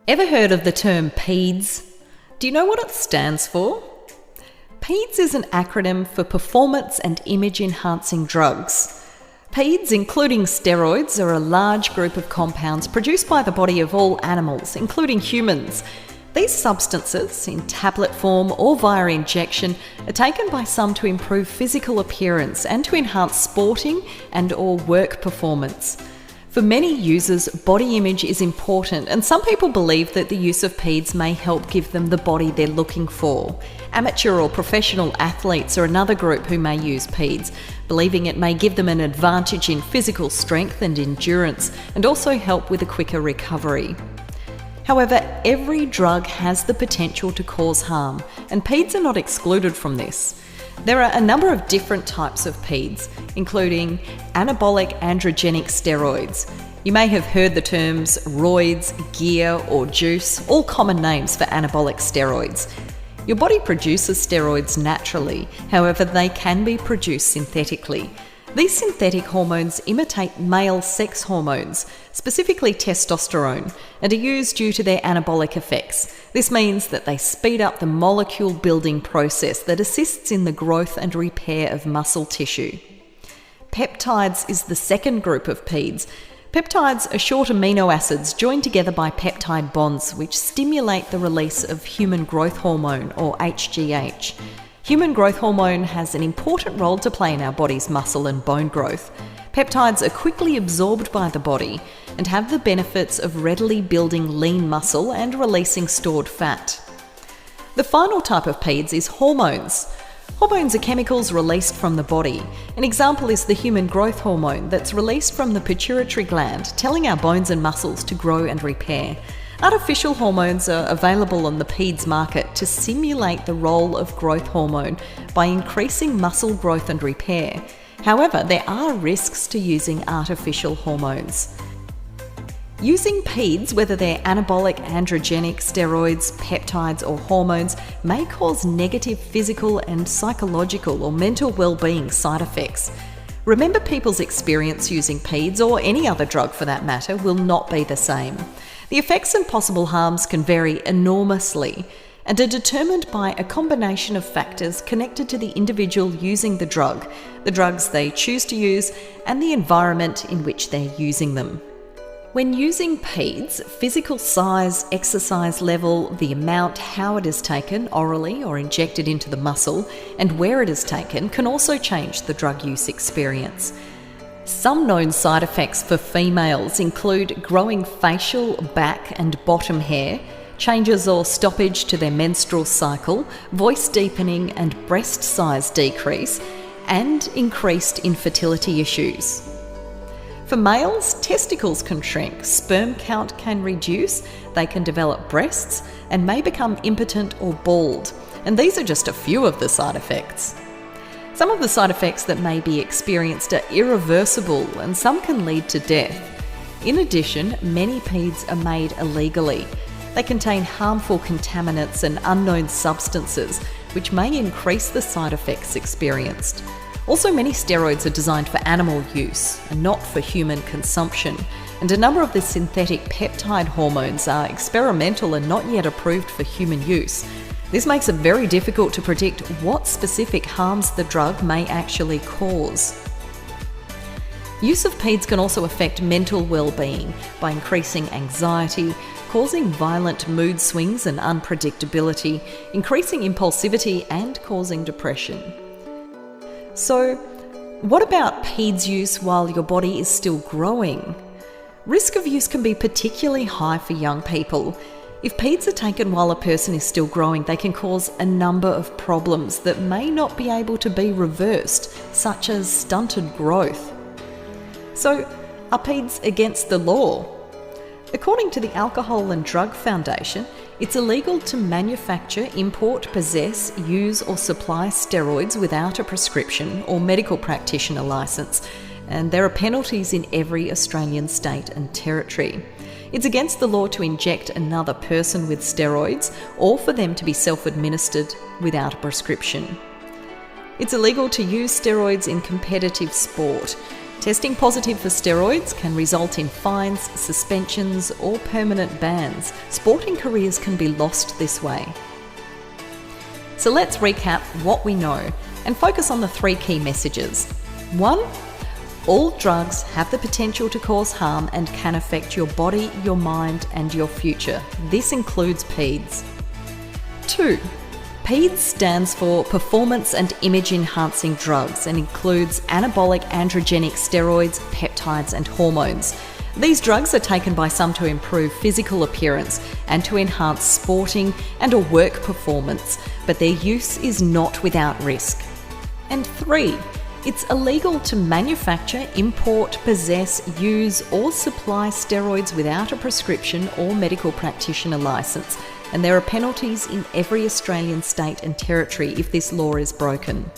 Ever heard of the term PIEDs? Do you know what it stands for? PIEDs is an acronym for Performance and Image Enhancing Drugs. PIEDs, including steroids, are a large group of compounds produced by the body of all animals, including humans. These substances, in tablet form or via injection, are taken by some to improve physical appearance and to enhance sporting and/or work performance. For many users, body image is important, and some people believe that the use of PIEDs may help give them the body they're looking for. Amateur or professional athletes are another group who may use PIEDs, believing it may give them an advantage in physical strength and endurance, and also help with a quicker recovery. However, every drug has the potential to cause harm, and PIEDs are not excluded from this. There are a number of different types of PIEDs, including anabolic androgenic steroids. You may have heard the terms roids, gear, or juice, all common names for anabolic steroids. Your body produces steroids naturally, however they can be produced synthetically. These synthetic hormones imitate male sex hormones, specifically testosterone, and are used due to their anabolic effects. This means that they speed up the molecule building process that assists in the growth and repair of muscle tissue. Peptides is the second group of PIEDs. Peptides are short amino acids joined together by peptide bonds which stimulate the release of human growth hormone, or HGH. Human growth hormone has an important role to play in our body's muscle and bone growth. Peptides are quickly absorbed by the body and have the benefits of readily building lean muscle and releasing stored fat. The final type of PIEDs is hormones. Hormones are chemicals released from the body. An example is the human growth hormone that's released from the pituitary gland, telling our bones and muscles to grow and repair. Artificial hormones are available on the PIEDs market to simulate the role of growth hormone by increasing muscle growth and repair. However, there are risks to using artificial hormones. Using PIEDs, whether they're anabolic, androgenic, steroids, peptides, or hormones, may cause negative physical and psychological or mental well-being side effects. Remember, people's experience using PIEDs, or any other drug for that matter, will not be the same. The effects and possible harms can vary enormously and are determined by a combination of factors connected to the individual using the drugs they choose to use, and the environment in which they're using them. When using PIEDs, physical size, exercise level, the amount, how it is taken, orally or injected into the muscle, and where it is taken can also change the drug use experience. Some known side effects for females include growing facial, back and bottom hair, changes or stoppage to their menstrual cycle, voice deepening and breast size decrease, and increased infertility issues. For males, testicles can shrink, sperm count can reduce, they can develop breasts, and may become impotent or bald. And these are just a few of the side effects. Some of the side effects that may be experienced are irreversible, and some can lead to death. In addition, many PIEDs are made illegally. They contain harmful contaminants and unknown substances, which may increase the side effects experienced. Also, many steroids are designed for animal use and not for human consumption, and a number of the synthetic peptide hormones are experimental and not yet approved for human use. This makes it very difficult to predict what specific harms the drug may actually cause. Use of PIEDs can also affect mental well-being by increasing anxiety, causing violent mood swings and unpredictability, increasing impulsivity, and causing depression. So, what about PIEDs use while your body is still growing? Risk of use can be particularly high for young people. If PIEDs are taken while a person is still growing, they can cause a number of problems that may not be able to be reversed, such as stunted growth. So, are PIEDs against the law? According to the Alcohol and Drug Foundation, it's illegal to manufacture, import, possess, use or supply steroids without a prescription or medical practitioner licence, and there are penalties in every Australian state and territory. It's against the law to inject another person with steroids or for them to be self-administered without a prescription. It's illegal to use steroids in competitive sport. Testing positive for steroids can result in fines, suspensions, or permanent bans. Sporting careers can be lost this way. So let's recap what we know and focus on the 3 key messages. 1. All drugs have the potential to cause harm and can affect your body, your mind, and your future. This includes PIEDs. 2. PIEDs stands for Performance and Image Enhancing Drugs and includes anabolic androgenic steroids, peptides, and hormones. These drugs are taken by some to improve physical appearance and to enhance sporting and or work performance, but their use is not without risk. And 3. It's illegal to manufacture, import, possess, use, or supply steroids without a prescription or medical practitioner licence, and there are penalties in every Australian state and territory if this law is broken.